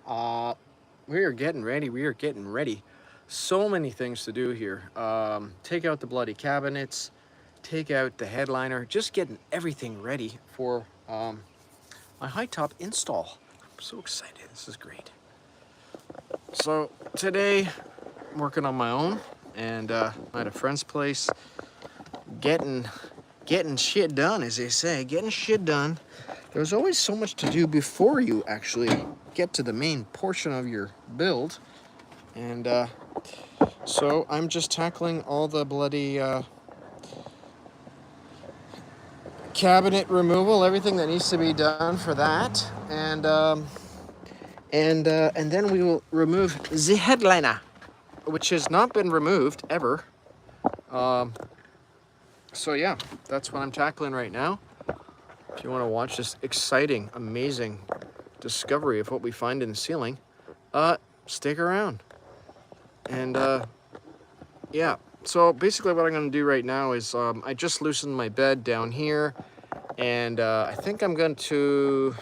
Uh, we are getting ready. We are getting ready. So many things to do here. Take out the bloody cabinets, take out the headliner, just getting everything ready for my high top install. I'm so excited. This is great. So today, I'm working on my own, and at a friend's place, getting getting shit done, as they say, getting shit done. There's always so much to do before you actually get to the main portion of your build, and so I'm just tackling all the bloody cabinet removal, everything that needs to be done for that, and then we will remove the headliner, which has not been removed ever. Um, so yeah, that's what I'm tackling right now. If you want to watch this exciting, amazing discovery of what we find in the ceiling, stick around. And yeah, so basically what I'm going to do right now is I just loosened my bed down here, and I think I'm going to,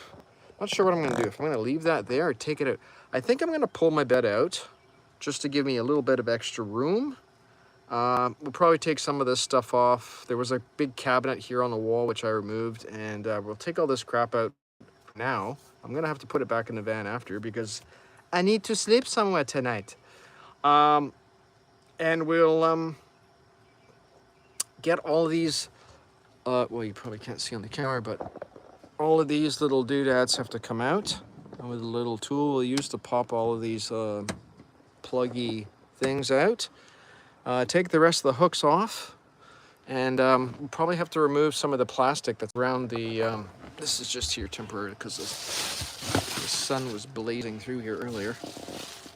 not sure what I'm going to do. If I'm going to leave that there or take it out. I think I'm going to pull my bed out just to give me a little bit of extra room. We'll probably take some of this stuff off. There was a big cabinet here on the wall, which I removed, and we'll take all this crap out for now. I'm going to have to put it back in the van after because I need to sleep somewhere tonight. And we'll get all of these, well, you probably can't see on the camera, but all of these little doodads have to come out. And with a little tool we'll use to pop all of these pluggy things out. Take the rest of the hooks off, and we'll probably have to remove some of the plastic that's around the, this is just here temporarily because the sun was blazing through here earlier.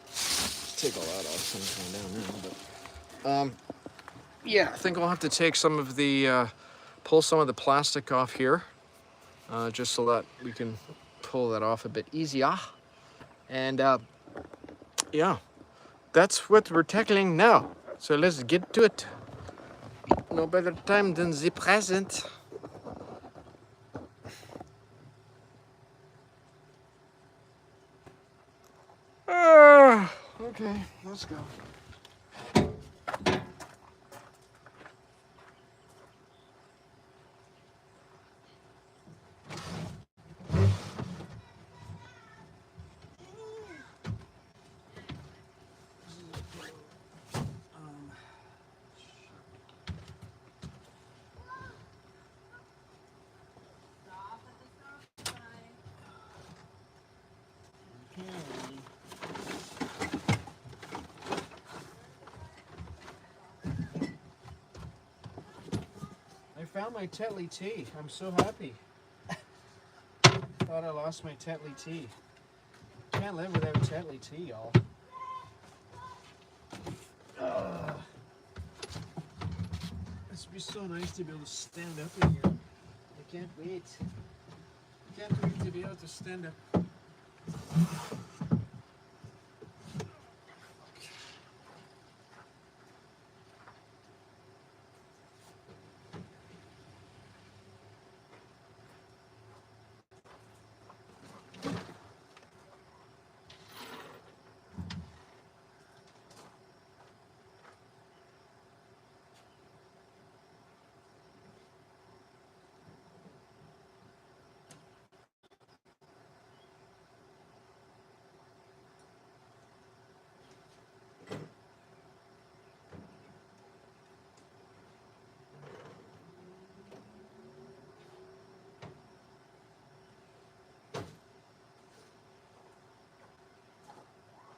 Let's take all that off, sun's going down now, but yeah, I think I'll have to take some of the, pull some of the plastic off here, just so that we can pull that off a bit easier. And yeah, that's what we're tackling now. So let's get to it. No better time than the present. Okay, let's go. I found my Tetley tea. I'm so happy. Thought I lost my Tetley tea. Can't live without Tetley tea, y'all. This would be so nice to be able to stand up in here. I can't wait. I can't wait to be able to stand up.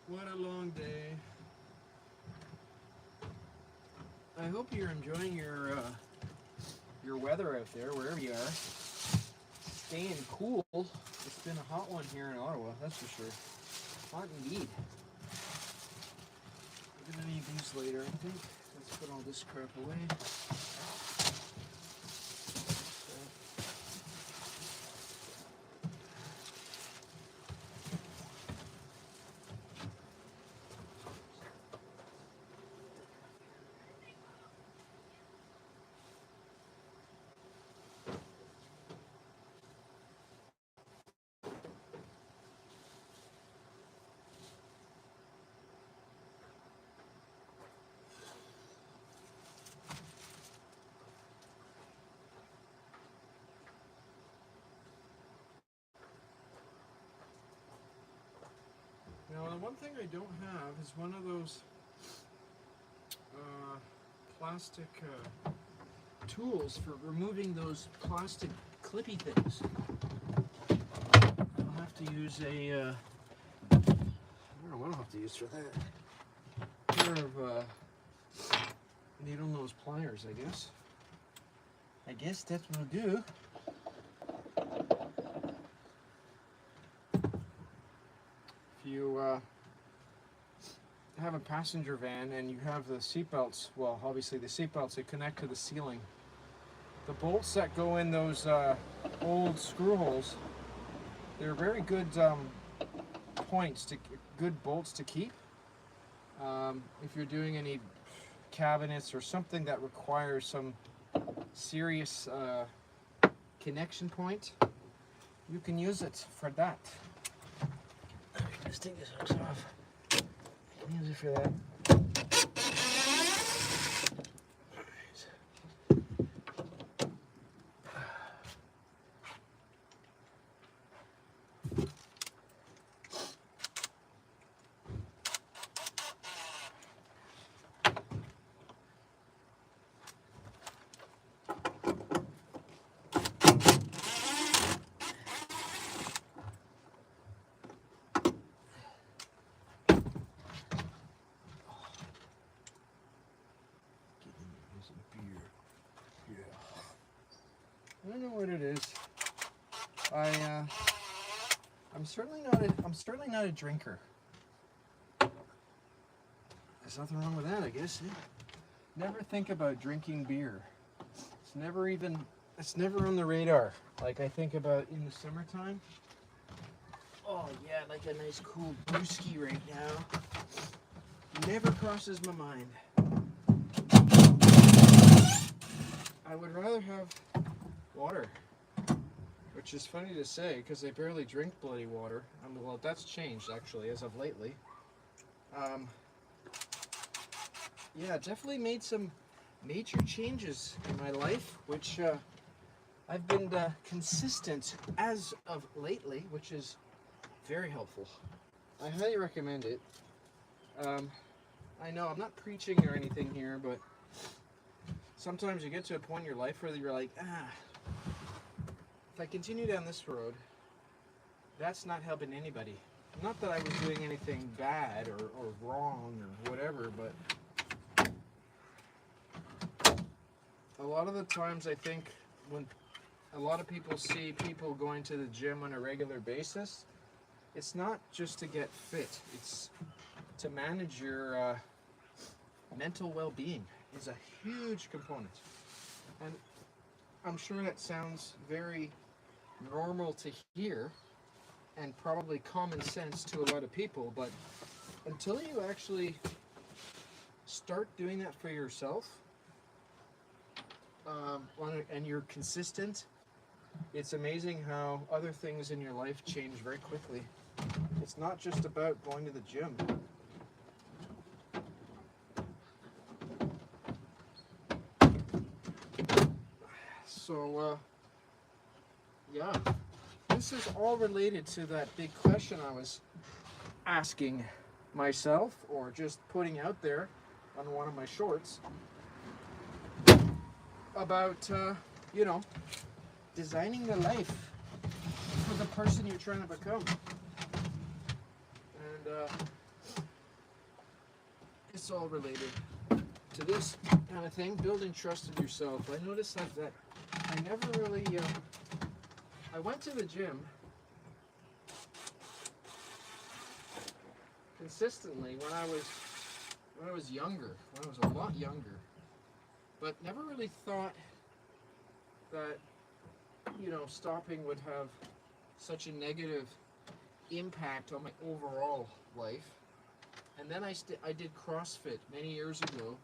What a long day. I hope you're enjoying your weather out there, wherever you are. Staying cool. It's been a hot one here in Ottawa, that's for sure. Hot indeed. We're gonna need these later, I think. Let's put all this crap away. Now, the one thing I don't have is one of those plastic tools for removing those plastic clippy things. I'll have to use a, I don't know what I'll have to use for that. Pair of needle nose pliers, I guess. I guess that's what I'll do. If you have a passenger van and you have the seat belts, well, obviously the seat belts that connect to the ceiling, the bolts that go in those old screw holes, they're very good good bolts to keep. If you're doing any cabinets or something that requires some serious connection point, you can use it for that. Let's take this hooks off. I can use it for that. I don't know what it is. I'm certainly not a drinker. There's nothing wrong with that, I guess. Never think about drinking beer. It's never on the radar. Like I think about in the summertime. Oh yeah, like a nice cool brewski right now. Never crosses my mind. I would rather have water, which is funny to say because I barely drink bloody water. Well, that's changed actually as of lately. Yeah, definitely made some major changes in my life, which I've been consistent as of lately, which is very helpful. I highly recommend it. I know I'm not preaching or anything here, but sometimes you get to a point in your life where you're like, if I continue down this road, that's not helping anybody. Not that I was doing anything bad or wrong or whatever, but a lot of the times I think when a lot of people see people going to the gym on a regular basis, it's not just to get fit, it's to manage your mental well-being is a huge component. And I'm sure that sounds very normal to hear and probably common sense to a lot of people, but until you actually start doing that for yourself, and you're consistent, it's amazing how other things in your life change very quickly. It's not just about going to the gym. So, yeah, this is all related to that big question I was asking myself, or just putting out there on one of my shorts, about, designing the life for the person you're trying to become. And it's all related to this kind of thing, building trust in yourself. I noticed that I never really, I went to the gym consistently when I was younger, when I was a lot younger, but never really thought that, stopping would have such a negative impact on my overall life. And then I did CrossFit many years ago,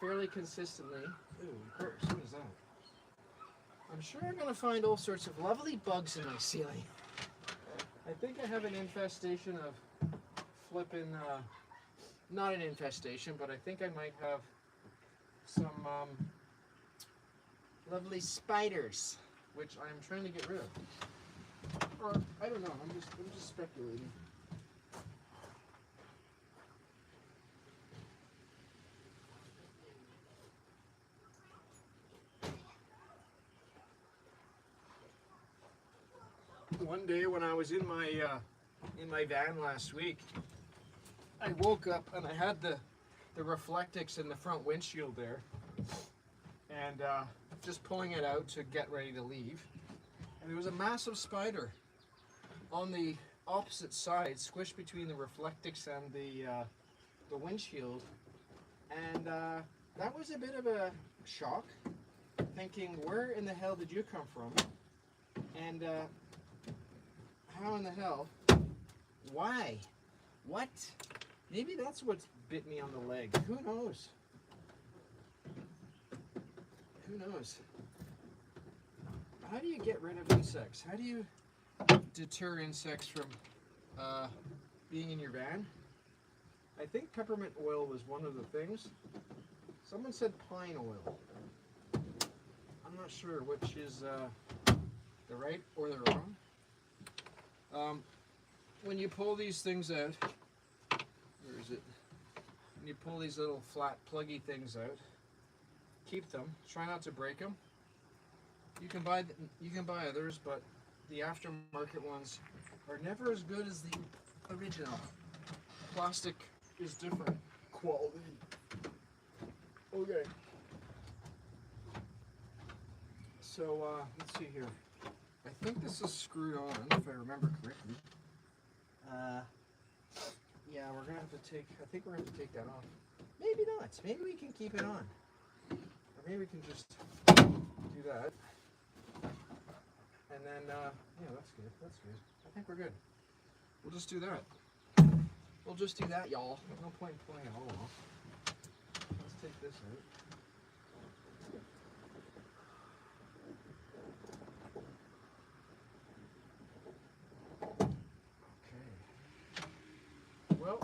fairly consistently. Ooh, gross, what is that? I'm sure I'm going to find all sorts of lovely bugs in my ceiling. I think I have an infestation of flipping, not an infestation, but I think I might have some lovely spiders, which I'm trying to get rid of. Or, I don't know, I'm just speculating. one day when I was in my van last week, I woke up and I had the Reflectix in the front windshield there, and just pulling it out to get ready to leave, and there was a massive spider on the opposite side, squished between the Reflectix and the windshield, and that was a bit of a shock, thinking, where in the hell did you come from? And how in the hell? Why? What? Maybe that's what's bit me on the leg. Who knows? Who knows? How do you get rid of insects? How do you deter insects from being in your van? I think peppermint oil was one of the things. Someone said pine oil. I'm not sure which is the right or the wrong. When you pull these things out, where is it? When you pull these little flat pluggy things out, keep them. Try not to break them. You can buy others, but the aftermarket ones are never as good as the original. Plastic is different quality. Okay. So let's see here. I think this is screwed on, if I remember correctly. Yeah, we're gonna have to take. I think we're gonna have to take that off. Maybe not. Maybe we can keep it on, or maybe we can just do that. And then, yeah, that's good. That's good. I think we're good. We'll just do that. We'll just do that, y'all. There's no point in pulling it all off. Let's take this out. Well,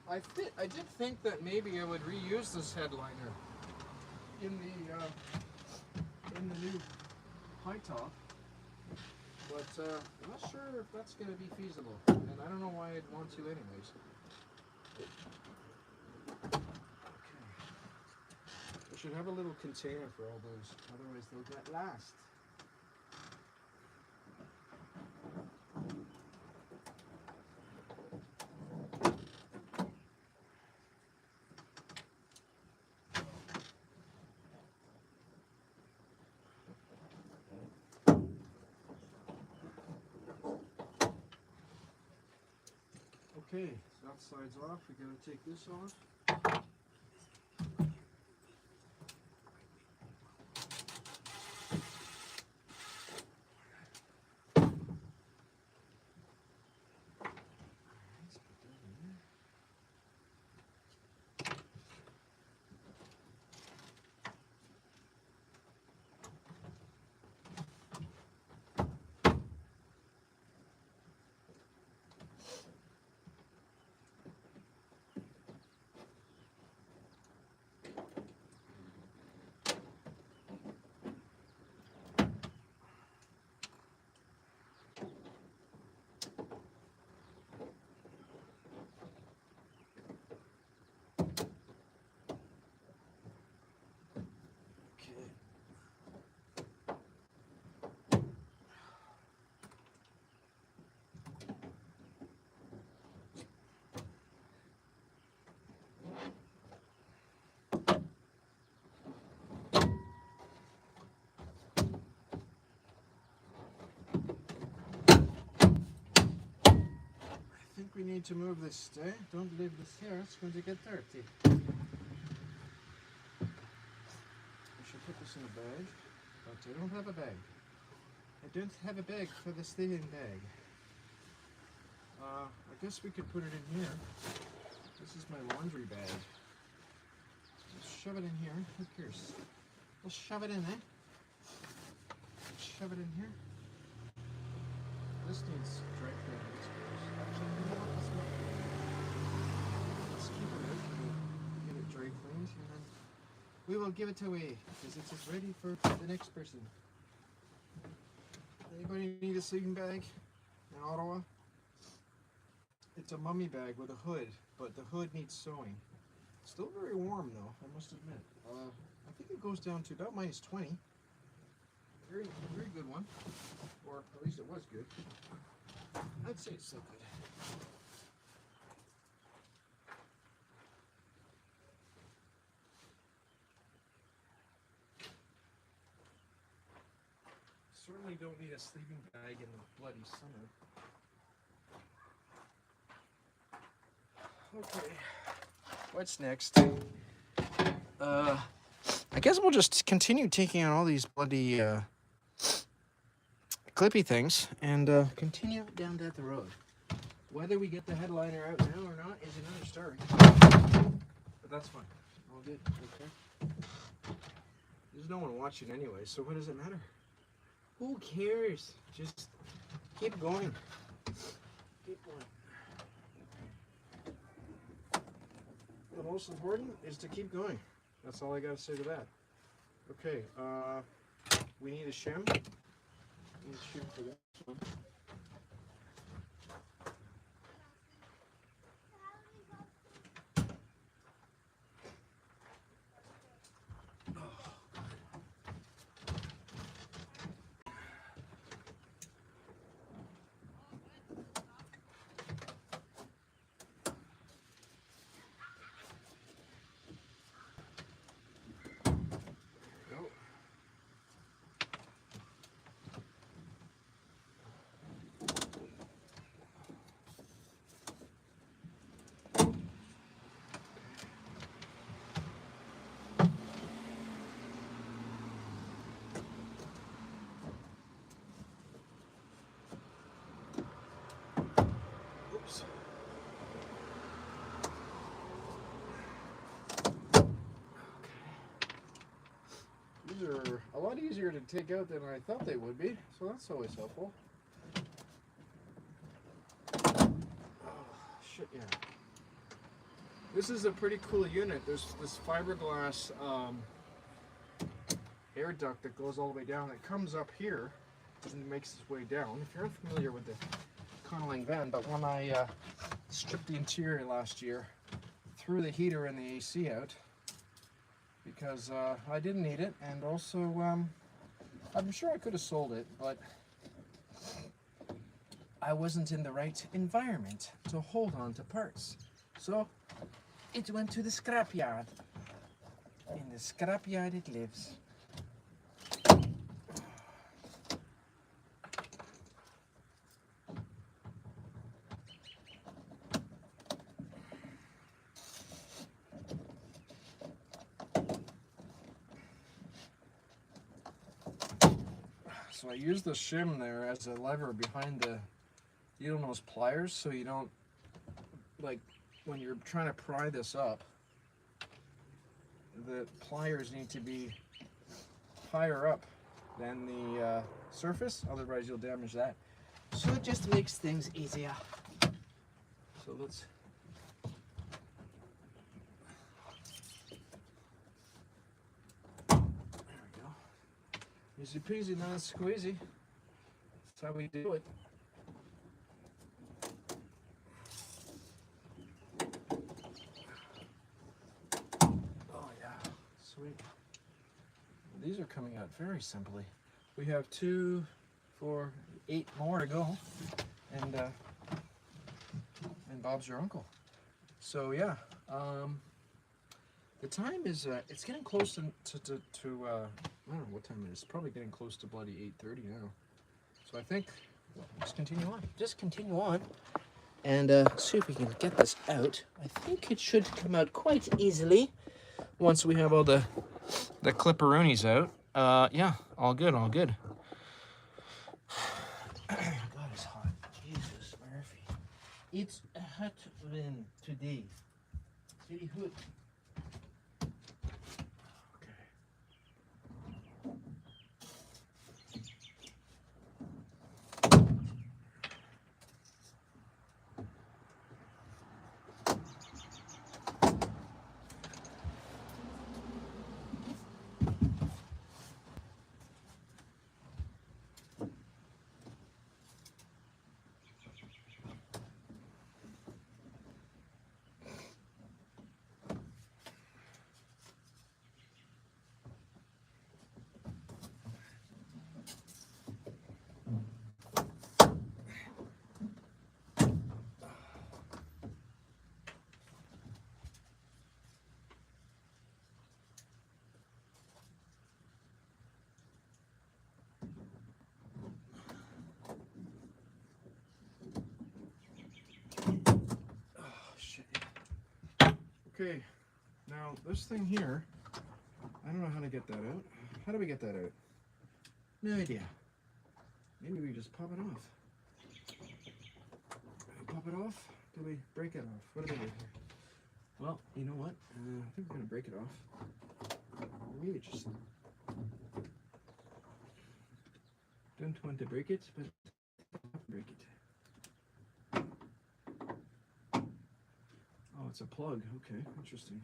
I did think that maybe I would reuse this headliner in the new high top, but I'm not sure if that's going to be feasible, and I don't know why I'd want to anyways. Okay. I should have a little container for all those, otherwise they'll get lost. Okay, so that side's off. We gotta take this off. I think we need to move this stay. Don't leave this here, it's going to get dirty. I should put this in a bag, but I don't have a bag. I don't have a bag for the staying bag. I guess we could put it in here. This is my laundry bag. Let's shove it in here. Who cares? We'll shove it in, eh? Shove it in here. This needs dry cleaning. Actually, you know what? Let's keep it out. We'll get it dry cleaned, and then we will give it away because it is ready for the next person. Anybody need a sleeping bag in Ottawa? It's a mummy bag with a hood, but the hood needs sewing. Still very warm though, I must admit. I think it goes down to about -20. Very good one. or at least it was good. I'd say it's still good. Certainly don't need a sleeping bag in the bloody summer. Okay, what's next? I guess we'll just continue taking out all these bloody clippy things and continue down that road. Whether we get the headliner out now or not is another story. But that's fine. All good. Okay. There's no one watching anyway, so what does it matter? Who cares? Just keep going. Keep going. The most important is to keep going. That's all I gotta say to that. Okay, we need a shim. We need a shim for this one. Oops. These are a lot easier to take out than I thought they would be, so that's always helpful. Oh, shit, yeah. This is a pretty cool unit. There's this fiberglass air duct that goes all the way down. It comes up here and makes its way down. If you're unfamiliar with the Conaling van, but when I stripped the interior last year, threw the heater and the AC out because I didn't need it, and also I'm sure I could have sold it, but I wasn't in the right environment to hold on to parts. So it went to the scrapyard. In the scrapyard it lives. So I use the shim there as a lever behind the needle nose pliers, so you don't, like, when you're trying to pry this up, the pliers need to be higher up than the surface, otherwise you'll damage that. So it just makes things easier. So let's... Easy peasy, not squeezy. That's how we do it. Oh yeah, sweet. These are coming out very simply. We have 2, 4, 8 more to go, and Bob's your uncle. So yeah, the time is it's getting close to I don't know what time it is. Probably getting close to bloody 8:30 now. So I think let's continue on. Just continue on and see if we can get this out. I think it should come out quite easily once we have all the clipperoonies out. Yeah, all good, all good. God, it's hot. Jesus, Murphy. It's a hot one today. Very hot. Okay, now this thing here, I don't know how to get that out. How do we get that out? No idea. Maybe we just pop it off. Pop it off? Do we break it off? What do we do here? Well, you know what? I think we're going to break it off. Maybe just don't want to break it, but break it. Oh, it's a plug. Okay, interesting.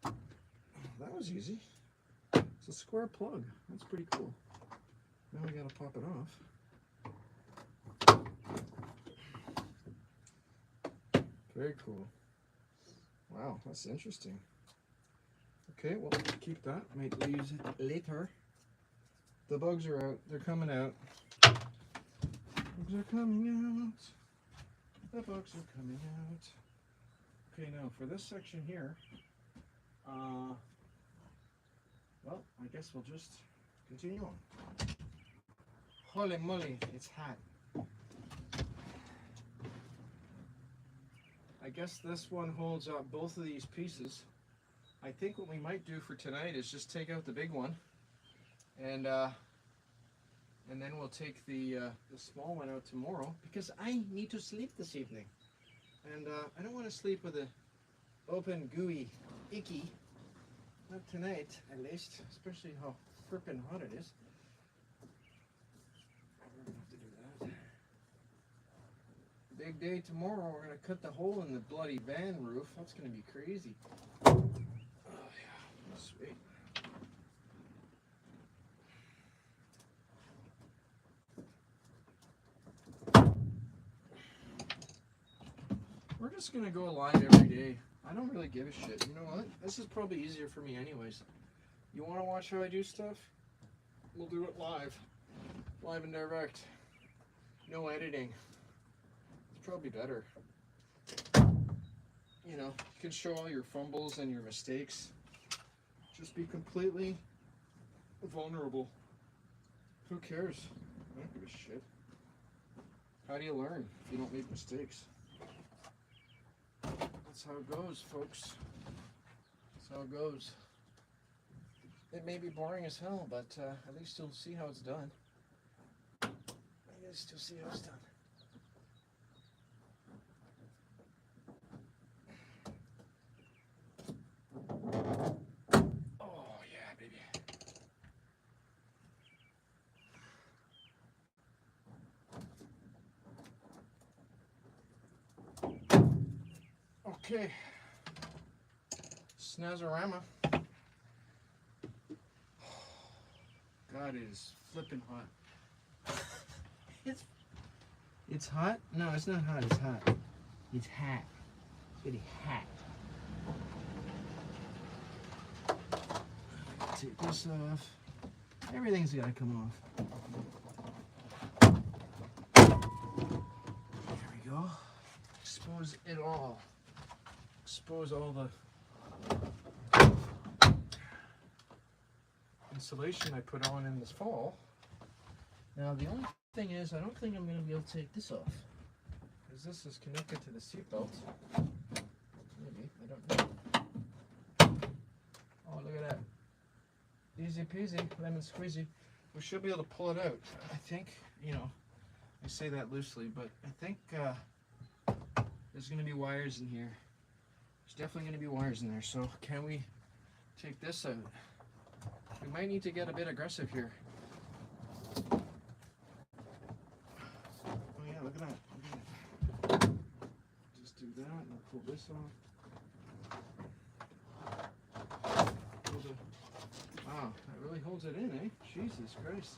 That was easy. It's a square plug. That's pretty cool. Now we gotta pop it off. Very cool. Wow, that's interesting. Okay, well, keep that. Might use it later. The bugs are out. They're coming out. Bugs are coming out. The bugs are coming out. Okay, now for this section here, well, I guess we'll just continue on. Holy moly, it's hot. I guess this one holds up both of these pieces. I think what we might do for tonight is just take out the big one, and then we'll take the small one out tomorrow, because I need to sleep this evening, and I don't want to sleep with a open, gooey, icky. Not tonight, at least, especially how frickin' hot it is. We're gonna have to do that. Big day tomorrow. We're gonna cut the hole in the bloody van roof. That's gonna be crazy. Oh yeah, sweet. We're just gonna go live every day. I don't really give a shit. You know what? This is probably easier for me anyways. You want to watch how I do stuff? We'll do it live. Live and direct. No editing. It's probably better. You know, you can show all your fumbles and your mistakes. Just be completely vulnerable. Who cares? I don't give a shit. How do you learn if you don't make mistakes? That's how it goes, folks. That's how it goes. It may be boring as hell, but at least you'll see how it's done. At least you'll see how it's done. Oh, yeah, baby. Okay. Snazzorama. God, it is flipping hot. It's hot? No, it's not hot. It's hot. It's hot. It's really hot. Take this off. Everything's got to come off. There we go. Expose it all. Expose all the insulation I put on in this fall. Now the only thing is, I don't think I'm going to be able to take this off, because this is connected to the seatbelt. Maybe, I don't know. Oh, look at that. Easy peasy, lemon squeezy. We should be able to pull it out. I think, you know, I say that loosely, but I think there's going to be wires in here. There's definitely going to be wires in there. So can we take this out? We might need to get a bit aggressive here. Oh yeah, look at that. Look at that. Just do that and pull this off. Wow, that really holds it in, eh? Jesus Christ.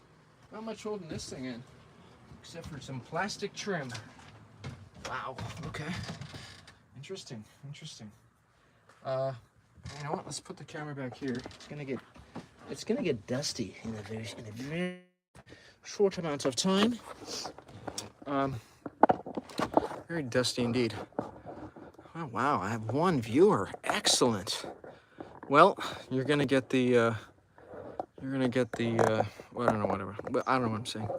Not much holding this thing in, except for some plastic trim. Wow, okay. Interesting, interesting. You know what? Let's put the camera back here. It's gonna get dusty in a very short amount of time. Very dusty indeed. Oh wow, I have one viewer. Excellent. Well, you're gonna get the well, I don't know, whatever. But I don't know what I'm saying.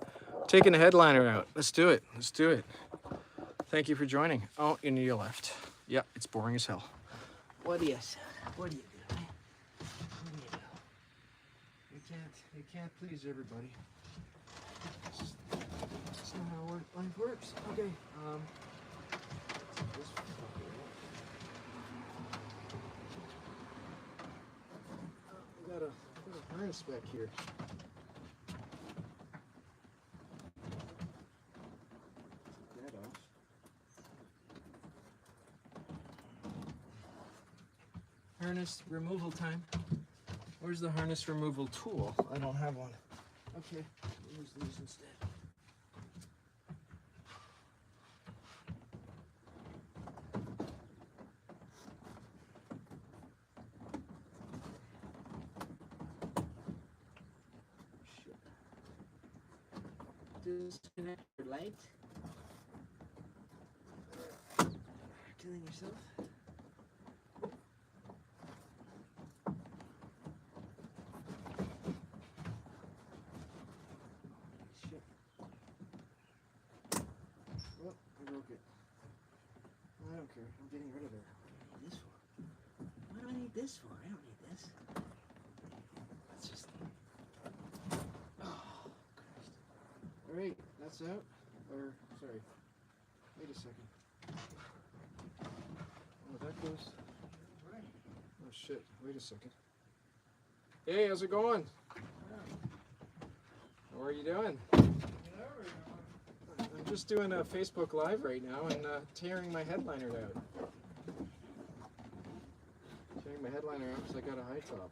Taking the headliner out. Let's do it. Let's do it. Thank you for joining. Oh, you need a left. Yep, it's boring as hell. What do you say? What do you do? Eh? What do you do? You can't please everybody. That's not how life works. Okay. This we got a harness back here. Take that off. Harness removal time. Where's the harness removal tool? I don't have one. Okay, we'll use these instead. Disconnect your light. Killing yourself. Shit. Oh, I broke it. I don't care. I'm getting rid of it. What do I need this for? What do I need this for? I don't need this. Let's just. Oh, Christ. Alright, that's out. Or, sorry. Wait a second. Oh, that goes. Oh, shit. Wait a second. Hey, how's it going? How are you doing? I'm just doing a Facebook Live right now and tearing my headliner out. Tearing my headliner out because I got a high top.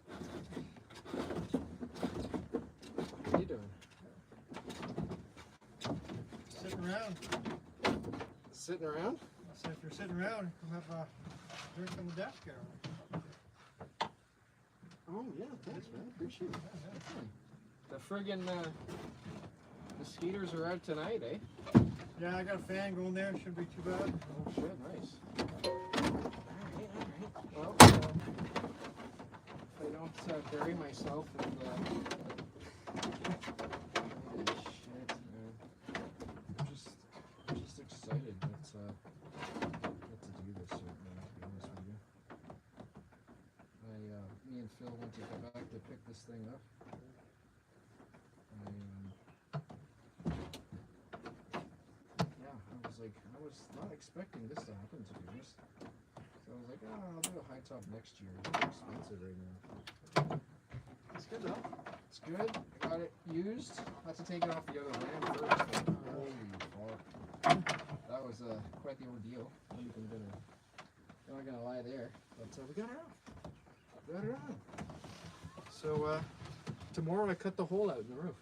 What are you doing? Sitting around. Sitting around? So if you're sitting around, come have a drink on the desk here. Oh, yeah, thanks, man. Appreciate it. The friggin' mosquitoes are out tonight, eh? Yeah, I got a fan going there. Shouldn't be too bad. Oh, shit, nice. Well, if I don't bury myself in the... Shit, man. I'm just excited that to do this right now, to be honest with you. Me and Phil went to Quebec to pick this thing up. I was not expecting this to happen, to be honest. So I was like, I'll do a high top next year. It's expensive right now. It's good though. It's good. I got it used. I had to take it off the other ram first. But holy fuck. That was quite the ordeal. I'm not gonna lie there. But we got it off. Got it on. So tomorrow I cut the hole out in the roof.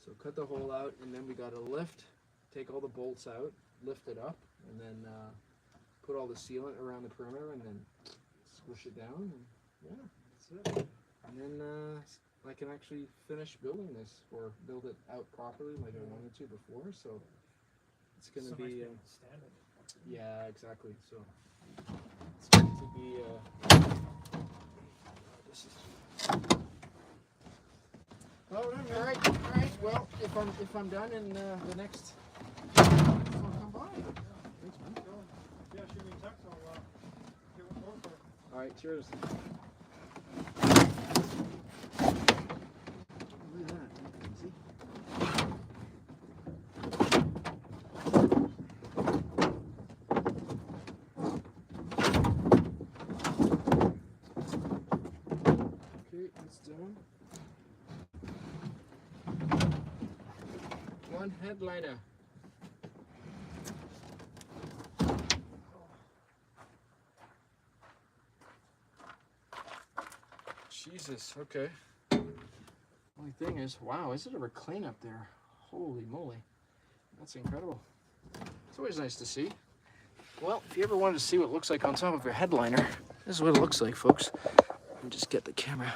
So cut the hole out, and then we got to lift, take all the bolts out, lift it up, and then put all the sealant around the perimeter, and then squish it down, and yeah, that's it. And then I can actually finish building this, or build it out properly like I wanted to before, so it's going to be... standard. Yeah, exactly, so it's going to be... this is... Well, All right. Well, if I'm done in the next, I'll come by. Thanks, man. Yeah, shoot me a text. I'll give it more for it. All right. Cheers. Look at that. See? Okay, it's done. One headliner. Jesus, okay. Only thing is, wow, is it a reclaim up there? Holy moly. That's incredible. It's always nice to see. Well, if you ever wanted to see what it looks like on top of your headliner, this is what it looks like, folks. Let me just get the camera.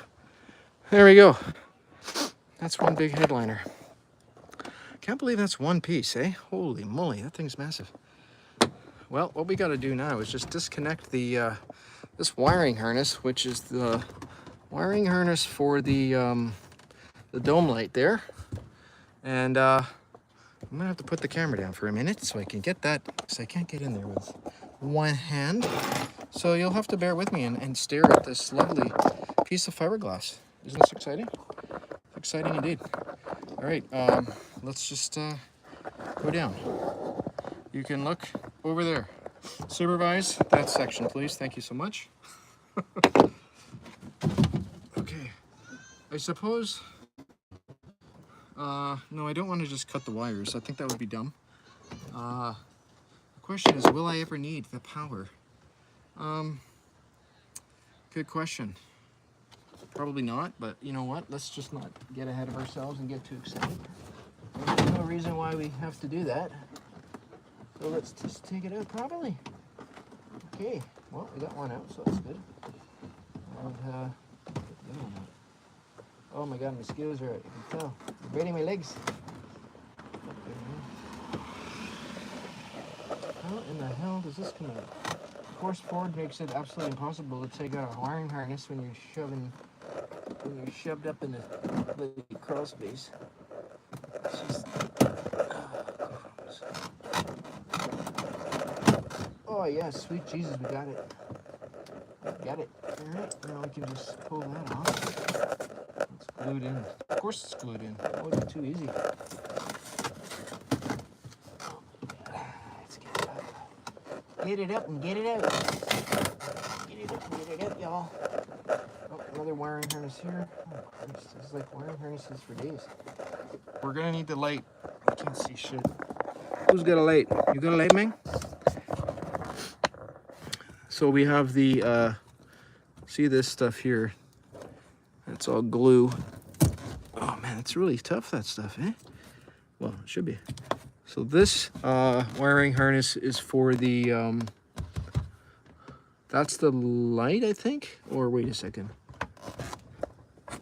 There we go. That's one big headliner. Can't believe that's one piece, eh? Holy moly, that thing's massive. Well, what we got to do now is just disconnect the this wiring harness, which is the wiring harness for the dome light there, and I'm gonna have to put the camera down for a minute so I can get that, because I can't get in there with one hand. So you'll have to bear with me and stare at this lovely piece of fiberglass. Isn't this exciting? Exciting indeed. All right, let's just go down. You can look over there. Supervise that section, please. Thank you so much. Okay, I suppose, no, I don't want to just cut the wires. I think that would be dumb. The question is, will I ever need the power? Good question. Probably not, but you know what? Let's just not get ahead of ourselves and get too excited. There's no reason why we have to do that. So let's just take it out properly. Okay, well, we got one out, so that's good. And, get the other one out. Oh my god, my skills are out, you can tell. I'm breaking my legs. How in the hell does this come out? Of course, Ford makes it absolutely impossible to take out a wiring harness when you're shoved up in the crawl space. It's just, oh yeah, sweet Jesus, we got it. Got it. Alright, now we can just pull that off. It's glued in. Of course it's glued in. That would be too easy. Let's get it up. Get it up and get it out. Get it up and get it out, y'all. Oh, another wiring harness here. Oh Christ, this is like wiring harnesses for days. We're gonna need the light. I can't see shit. Who's got a light? You got a light, Ming? So we have the, see this stuff here? That's all glue. Oh man, it's really tough, that stuff, eh? Well, it should be. So this wiring harness is for the, that's the light, I think? Or wait a second. I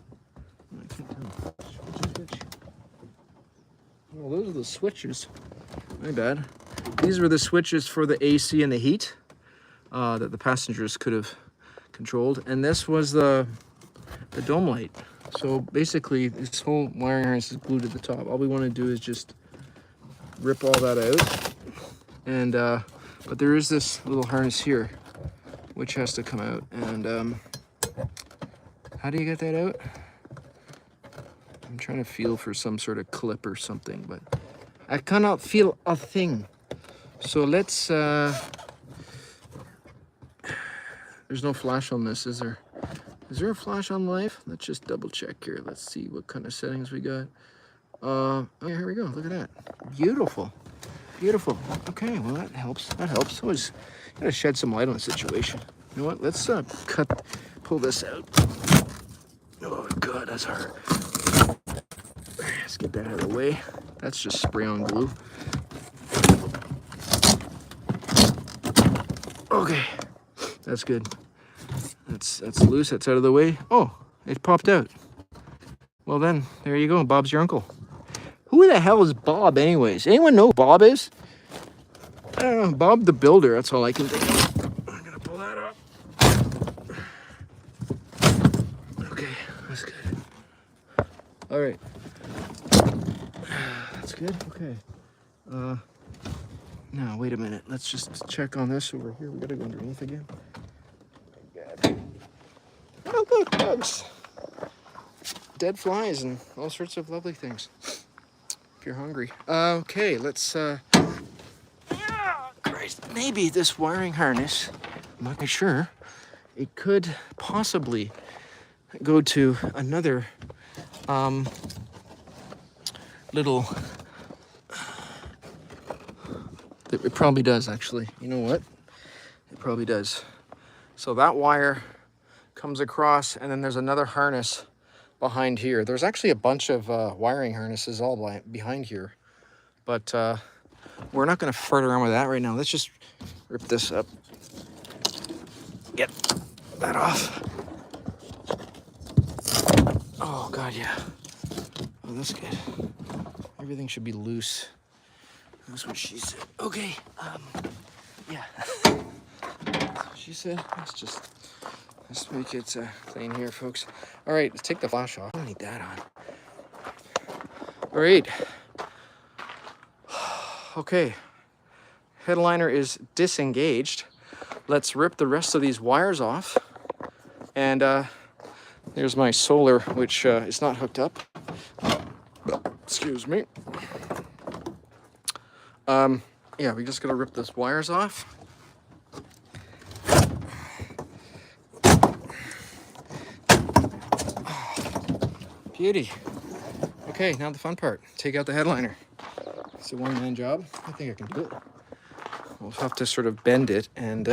can't tell. Switch. Oh, those are the switches. My bad. These were the switches for the AC and the heat. That the passengers could have controlled, and this was the dome light. So basically this whole wiring harness is glued to the top. All we want to do is just rip all that out, and but there is this little harness here which has to come out, and how do you get that out? I'm trying to feel for some sort of clip or something, but I cannot feel a thing. So let's there's no flash on this, is there? Is there a flash on live? Let's just double check here. Let's see what kind of settings we got. Oh, here we go. Look at that. Beautiful. Beautiful. Okay, well, that helps. That helps. Always gotta shed some light on the situation. You know what? Let's pull this out. Oh, God, that's hard. Let's get that out of the way. That's just spray on glue. Okay, that's good. That's loose, that's out of the way. Oh, it popped out. Well then, there you go, Bob's your uncle. Who the hell is Bob anyways? Anyone know who Bob is? I don't know, Bob the Builder, that's all I can think of. I'm gonna pull that up. Okay, that's good. All right. That's good, okay. Now, wait a minute, let's just check on this over here. We gotta go underneath again. Oh, look, bugs. Dead flies and all sorts of lovely things. If you're hungry. Okay, let's, Christ, maybe this wiring harness, I'm not quite sure, it could possibly go to another, little, it probably does, actually. You know what? It probably does. So that wire comes across, and then there's another harness behind here. There's actually a bunch of wiring harnesses all behind here, but we're not going to fart around with that right now. Let's just rip this up. Get that off. Oh God, yeah. Oh, that's good. Everything should be loose. That's what she said. Okay. Yeah. That's what she said. Let's make it clean here, folks. All right, let's take the flash off. I don't need that on. All right. Okay, headliner is disengaged. Let's rip the rest of these wires off. And there's my solar, which is not hooked up. Excuse me. Yeah, we just gotta rip those wires off. Beauty. Okay, now the fun part. Take out the headliner. It's a one-man job. I think I can do it. We'll have to sort of bend it and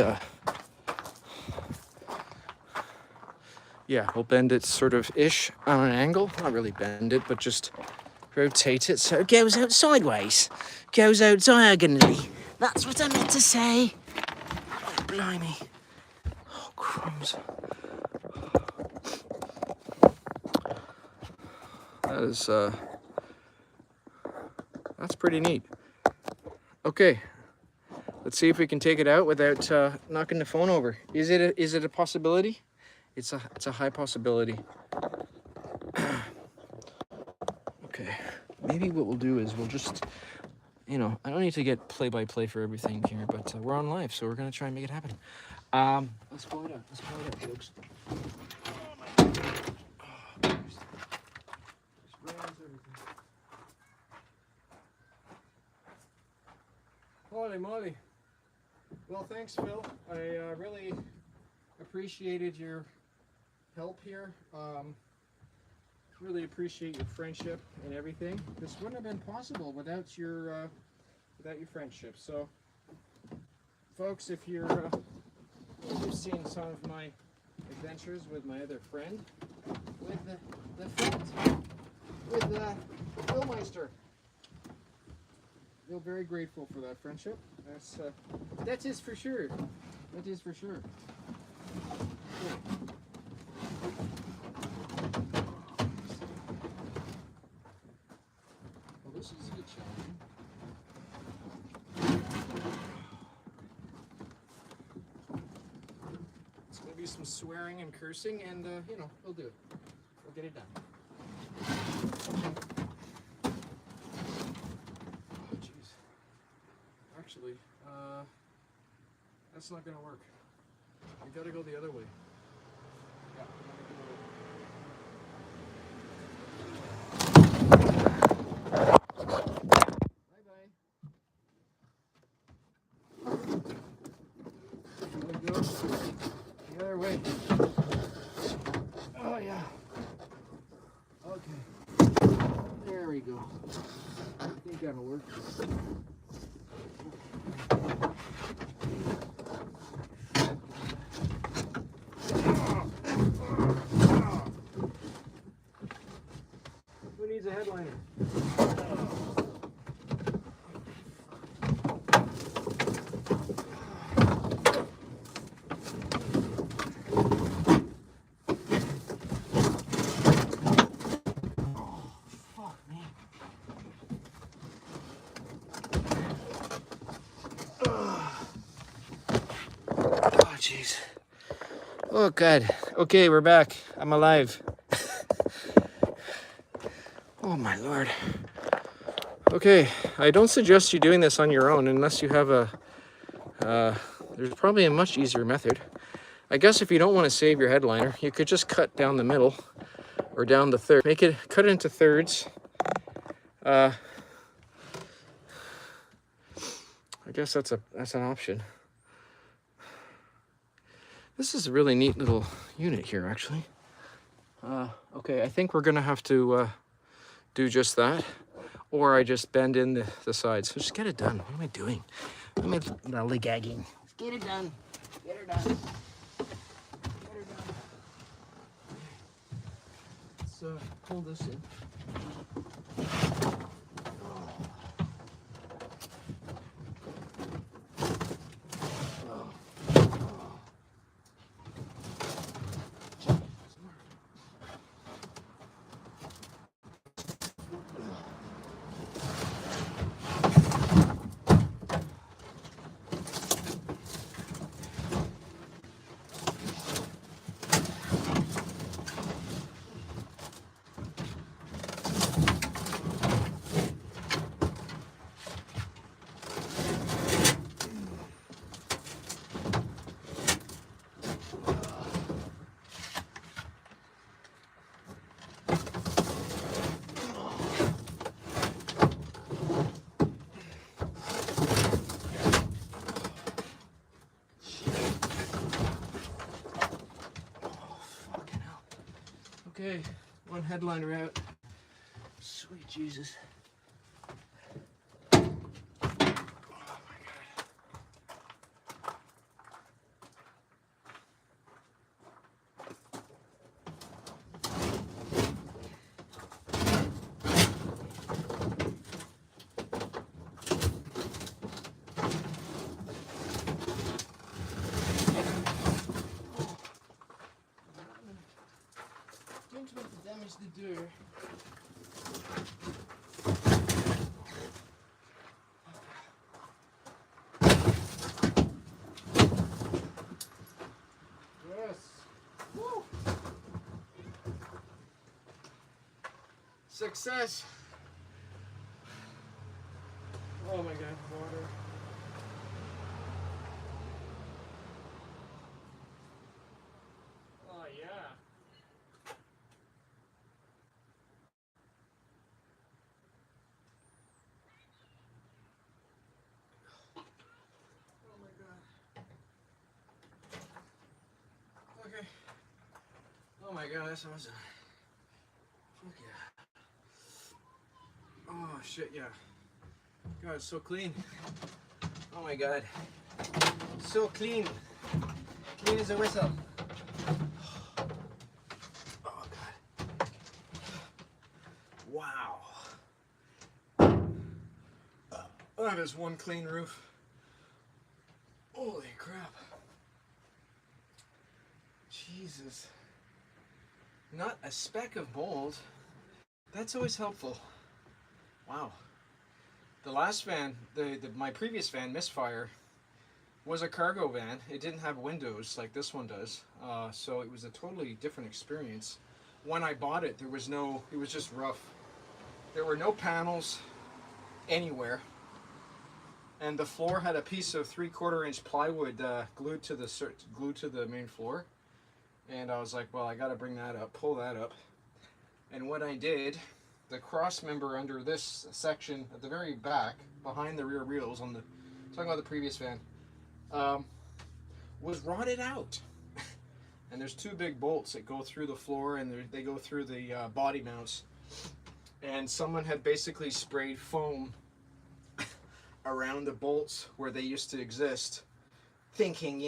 yeah, we'll bend it sort of ish on an angle. Not really bend it, but just rotate it so it goes out sideways. Goes out diagonally. That's what I meant to say. Oh, blimey. Oh, crumbs. That is, that's pretty neat. Okay, let's see if we can take it out without knocking the phone over. Is it a possibility? It's a high possibility. Okay, maybe what we'll do is we'll just, you know, I don't need to get play-by-play for everything here, but we're on live, so we're gonna try and make it happen. Let's pull it out. Let's pull it out, folks. Holy moly. Well, thanks, Phil. I really appreciated your help here. Really appreciate your friendship and everything. This wouldn't have been possible without your friendship. So, folks, if you've seen some of my adventures with my other friend, with Phil Meister. Feel very grateful for that friendship. That is for sure. That is for sure. Cool. Well, this is a bit challenging. It's going to be some swearing and cursing, and you know, we'll do it. We'll get it done. Actually, that's not going to work. We got to go the other way. Yeah, bye-bye. Here we go. The other way. Oh, yeah. Okay. There we go. I think that'll work. Who needs a headliner? Jeez. Oh, God. Okay, we're back. I'm alive. Oh, my Lord. Okay, I don't suggest you doing this on your own unless you have a... there's probably a much easier method. I guess if you don't want to save your headliner, you could just cut down the middle or down the third. Cut it into thirds. I guess that's an option. This is a really neat little unit here, actually. Okay, I think we're gonna have to do just that, or I just bend in the sides. So just get it done. What am I doing? I'm lollygagging. Get it done. Get her done. Get her done. Let's pull this in. Okay, one headliner out. Sweet Jesus. Don't want to damage the door. Yes. Woo. Success. Oh my God, water. Oh yeah. Oh my God. Okay. Oh my God, that's awesome. Fuck yeah. Oh shit, yeah. God, it's so clean. Oh my God. So clean. Clean as a whistle. Oh God. Wow. That is one clean roof. Holy crap. Jesus. Not a speck of mold. That's always helpful. Wow. The last van, my previous van, Misfire, was a cargo van. It didn't have windows like this one does. So it was a totally different experience. When I bought it, it was just rough. There were no panels anywhere. And the floor had a piece of 3/4 inch plywood glued to the main floor. And I was like, well, I got to bring that up, pull that up. And what I did, the cross member under this section at the very back, behind the rear wheels, talking about the previous van, was rotted out. And there's two big bolts that go through the floor, and they go through the body mounts. And someone had basically sprayed foam around the bolts where they used to exist, thinking,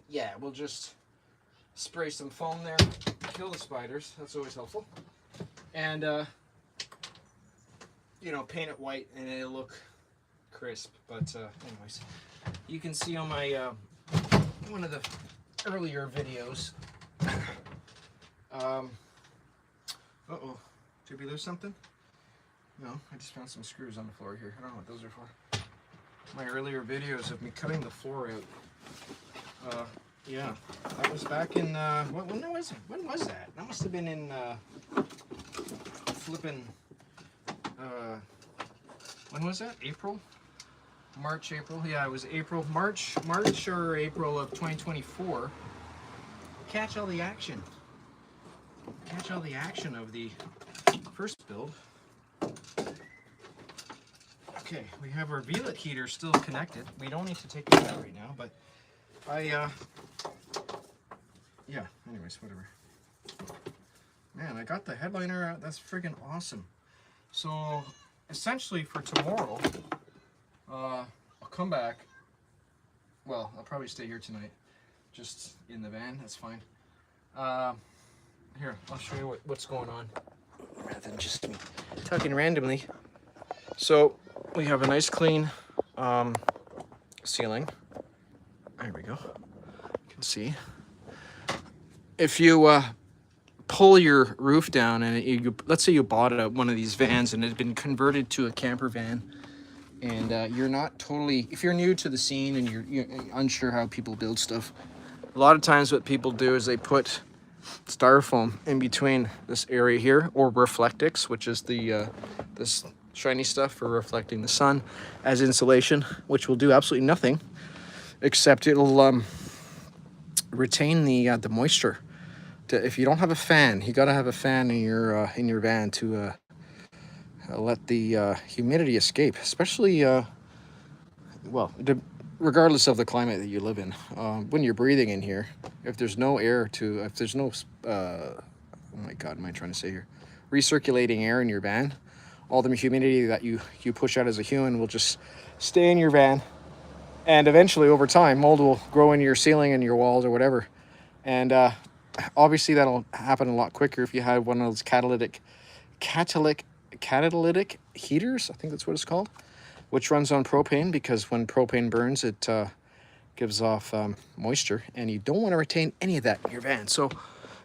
yeah, we'll just spray some foam there, kill the spiders. That's always helpful. And paint it white and it'll look crisp. But anyways, you can see on my one of the earlier videos. Uh-oh, did we lose something? No, I just found some screws on the floor here. I don't know what those are for. My earlier videos of me cutting the floor out. Yeah, that was back in, when was it? When was that? That must have been in, when was that? April? March, April? Yeah, it was March or April of 2024. Catch all the action. Catch all the action of the first build. Okay, we have our Velit heater still connected. We don't need to take it out right now, but yeah, anyways, whatever. Man, I got the headliner out. That's friggin' awesome. So, essentially for tomorrow, I'll come back. Well, I'll probably stay here tonight. Just in the van, that's fine. Here, I'll show you what's going on. Rather than just me talking randomly. So, we have a nice clean ceiling. There we go. You can see. If you pull your roof down and let's say you bought one of these vans and it had been converted to a camper van, and you're not totally, if you're new to the scene and you're unsure how people build stuff, a lot of times what people do is they put styrofoam in between this area here, or Reflectix, which is the this shiny stuff for reflecting the sun, as insulation, which will do absolutely nothing except it'll retain the moisture. If you don't have a fan, you got to have a fan in your van to let the humidity escape, especially regardless of the climate that you live in. When you're breathing in here, if there's no air if there's no oh my God, am I trying to say here? Recirculating air in your van. All the humidity that you push out as a human will just stay in your van. And eventually, over time, mold will grow into your ceiling and your walls or whatever. And obviously, that'll happen a lot quicker if you have one of those catalytic heaters. I think that's what it's called, which runs on propane, because when propane burns, it gives off moisture, and you don't want to retain any of that in your van. So,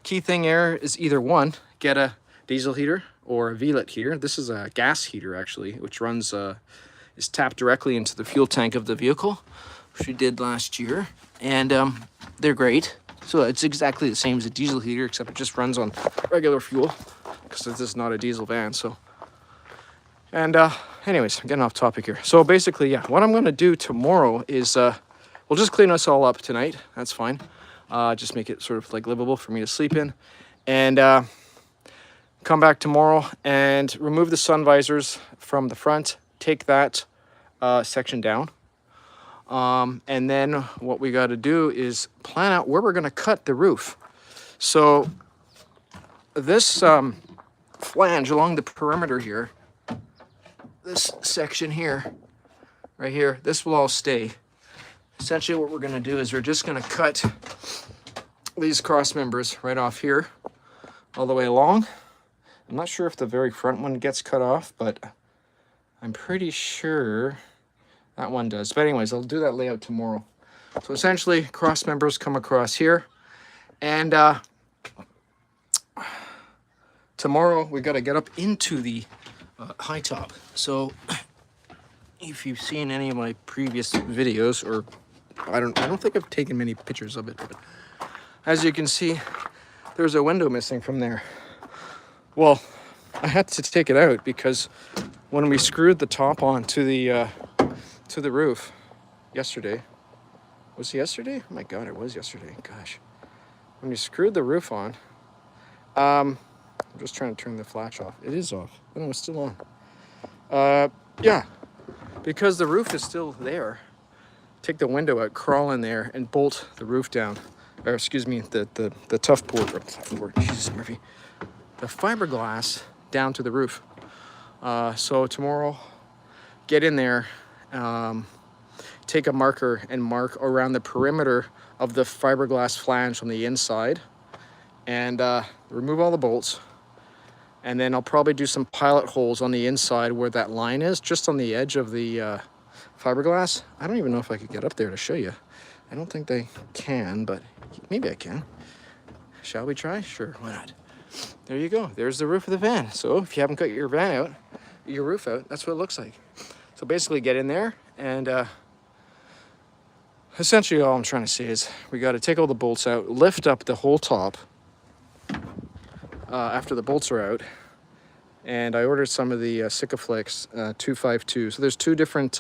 key thing here is either one, get a diesel heater or a V-Lit heater. This is a gas heater actually, which runs is tapped directly into the fuel tank of the vehicle, which we did last year, and they're great. So it's exactly the same as a diesel heater, except it just runs on regular fuel, because this is not a diesel van. So, and anyways, I'm getting off topic here. So basically, yeah, what I'm going to do tomorrow is we'll just clean us all up tonight. That's fine. Just make it sort of like livable for me to sleep in, and come back tomorrow and remove the sun visors from the front. Take that section down. And then what we got to do is plan out where we're going to cut the roof. So this flange along the perimeter here, this section here, right here, this will all stay. Essentially what we're going to do is we're just going to cut these cross members right off here all the way along. I'm not sure if the very front one gets cut off, but I'm pretty sure that one does. But anyways, I'll do that layout tomorrow. So essentially, cross members come across here. And tomorrow, we got to get up into the high top. So if you've seen any of my previous videos, or I don't think I've taken many pictures of it, but as you can see, there's a window missing from there. Well, I had to take it out because when we screwed the top on to the roof yesterday, was it yesterday? Oh my God, it was yesterday. Gosh, when we screwed the roof on, I'm just trying to turn the flash off. It is off. Oh, no, it's still on. Yeah, because the roof is still there. Take the window out, crawl in there, and bolt the roof down. Or excuse me, the tough board. Jesus, Murphy. The fiberglass down to the roof. So tomorrow, get in there, take a marker and mark around the perimeter of the fiberglass flange on the inside, and remove all the bolts. And then I'll probably do some pilot holes on the inside where that line is, just on the edge of the fiberglass. I don't even know if I could get up there to show you. I don't think they can, but maybe I can. Shall we try? Sure, why not? There you go. There's the roof of the van. So if you haven't cut your roof out, that's what it looks like. So basically get in there, and essentially all I'm trying to say is we got to take all the bolts out, lift up the whole top after the bolts are out. And I ordered some of the Sikaflex 252. So there's two different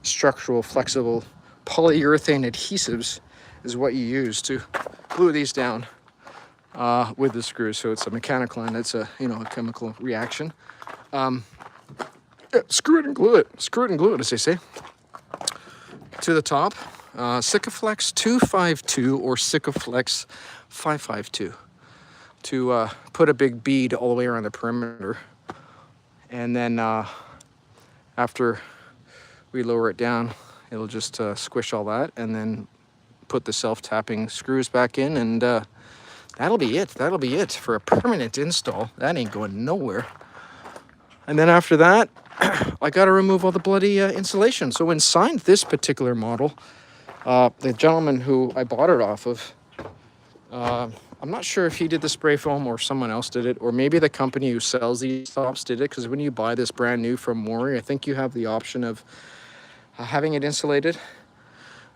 structural flexible polyurethane adhesives is what you use to glue these down with the screws. So it's a mechanical and it's a chemical reaction. Yeah, screw it and glue it, as they say. To the top, Sikaflex 252 or Sikaflex 552 to put a big bead all the way around the perimeter. And then after we lower it down, it'll just squish all that, and then put the self-tapping screws back in, and that'll be it. That'll be it for a permanent install. That ain't going nowhere. And then after that, I got to remove all the bloody insulation. So inside this particular model, the gentleman who I bought it off of, I'm not sure if he did the spray foam or someone else did it, or maybe the company who sells these tops did it, because when you buy this brand new from Mori, I think you have the option of having it insulated.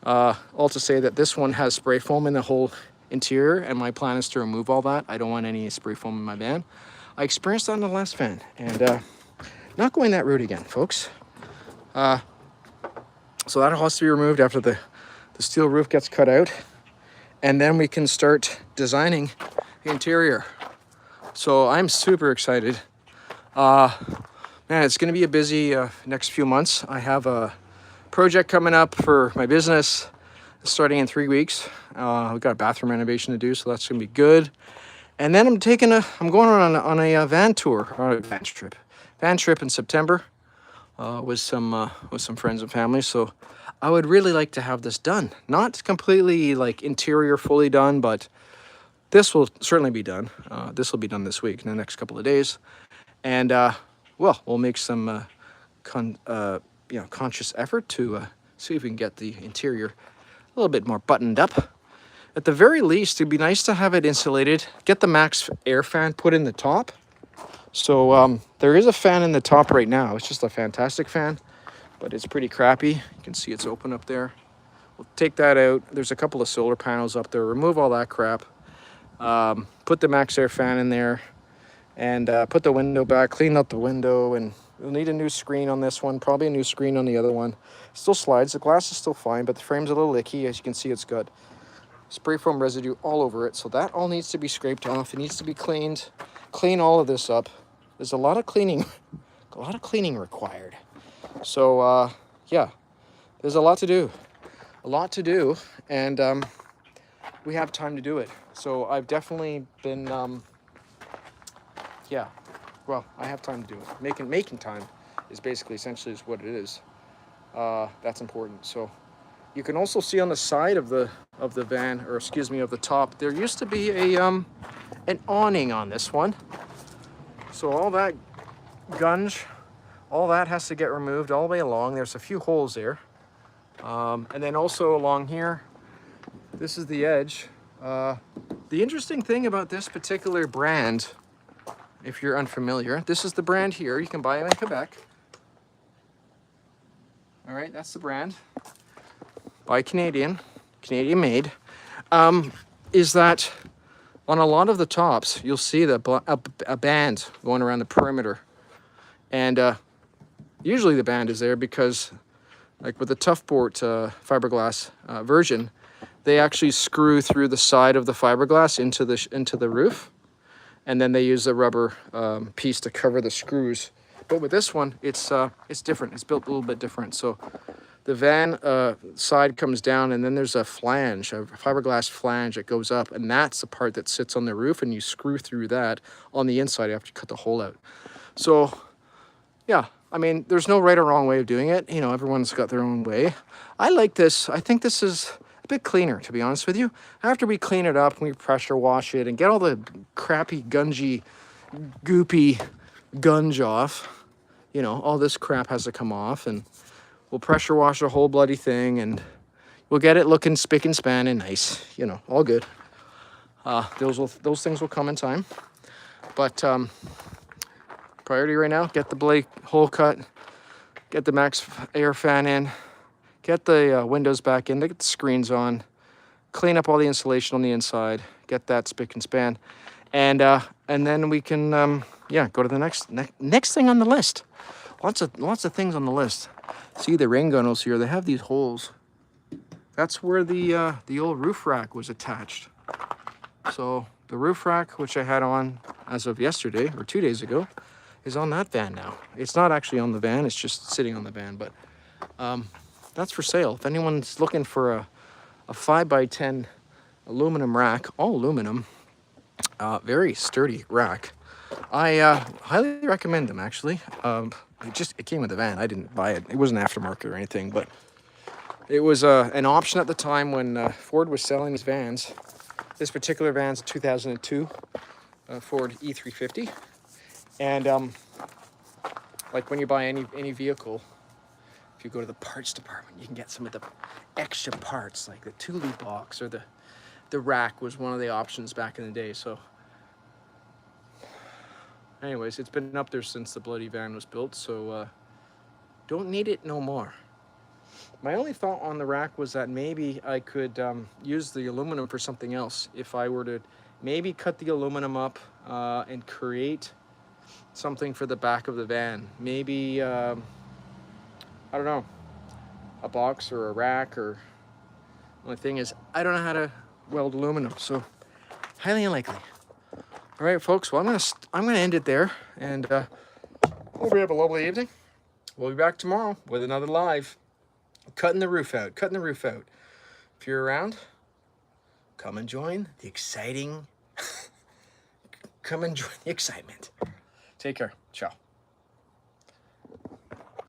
All to say that this one has spray foam in the whole interior, and my plan is to remove all that. I don't want any spray foam in my van. I experienced that in the last van, and not going that route again, folks. So that has to be removed after the steel roof gets cut out, and then we can start designing the interior. So I'm super excited. Man, it's going to be a busy next few months. I have a project coming up for my business starting in 3 weeks. We've got a bathroom renovation to do, so that's going to be good. And then I'm going on a van tour, or a van trip in September with some friends and family. So I would really like to have this done. Not completely like interior fully done, but this will certainly be done. This will be done this week, in the next couple of days. And well, we'll make some conscious effort to see if we can get the interior a little bit more buttoned up. At the very least, it'd be nice to have it insulated. Get the Max air fan put in the top. So there is a fan in the top right now. It's just a fantastic fan, but it's pretty crappy. You can see it's open up there. We'll take that out. There's a couple of solar panels up there. Remove all that crap. Put the Max air fan in there, and put the window back. Clean up the window, and we'll need a new screen on this one. Probably a new screen on the other one. Still slides. The glass is still fine, but the frame's a little icky. As you can see, it's got spray foam residue all over it, so that all needs to be scraped off. It needs to be cleaned. Clean all of this up. There's a lot of cleaning required. So yeah, there's a lot to do, and we have time to do it. So I've definitely been yeah, well, I have time to do it. Making time is basically essentially is what it is. That's important. So you can also see on the side of the van, or excuse me, of the top, there used to be a an awning on this one. So all that gunge, all that has to get removed all the way along. There's a few holes there. And then also along here, this is the edge. The interesting thing about this particular brand, if you're unfamiliar, this is the brand here. You can buy it in Quebec. All right, that's the brand. By Canadian made. Is that on a lot of the tops, you'll see a band going around the perimeter. And usually the band is there because, like with the Toughboard fiberglass version, they actually screw through the side of the fiberglass into the roof, and then they use a rubber piece to cover the screws. But with this one, it's different. It's built a little bit different. So the van side comes down, and then there's a flange, a fiberglass flange that goes up, and that's the part that sits on the roof, and you screw through that on the inside after you cut the hole out. So yeah, I mean, there's no right or wrong way of doing it. You know, everyone's got their own way. I like this. I think this is a bit cleaner, to be honest with you. After we clean it up and we pressure wash it and get all the crappy, gungy, goopy gunge off, you know, all this crap has to come off, and we'll pressure wash the whole bloody thing, and we'll get it looking spick and span and nice, you know, all good. Those things will come in time. But priority right now, get the blade hole cut, get the Max air fan in, get the windows back in, get the screens on, clean up all the insulation on the inside, get that spick and span, and then we can go to the next thing on the list. Lots of things on the list. See the rain gunnels here? They have these holes. That's where the old roof rack was attached. So the roof rack, which I had on as of yesterday or 2 days ago, is on that van now. It's not actually on the van, it's just sitting on the van, but that's for sale. If anyone's looking for a 5x10 aluminum rack, all aluminum, very sturdy rack, I highly recommend them, actually. It came with the van. I didn't buy it. It wasn't aftermarket or anything, but it was an option at the time when Ford was selling these vans. This particular van's a 2002 Ford E350. And like when you buy any vehicle, if you go to the parts department, you can get some of the extra parts, like the Thule box, or the rack was one of the options back in the day. So anyways, it's been up there since the bloody van was built, so don't need it no more. My only thought on the rack was that maybe I could use the aluminum for something else. If I were to maybe cut the aluminum up and create something for the back of the van. Maybe, I don't know, a box or a rack, or the only thing is I don't know how to weld aluminum, so highly unlikely. All right, folks, well, I'm gonna end it there, and hope you have a lovely evening. We'll be back tomorrow with another live. Cutting the roof out. If you're around, come and join the exciting come enjoy the excitement. Take care. Ciao.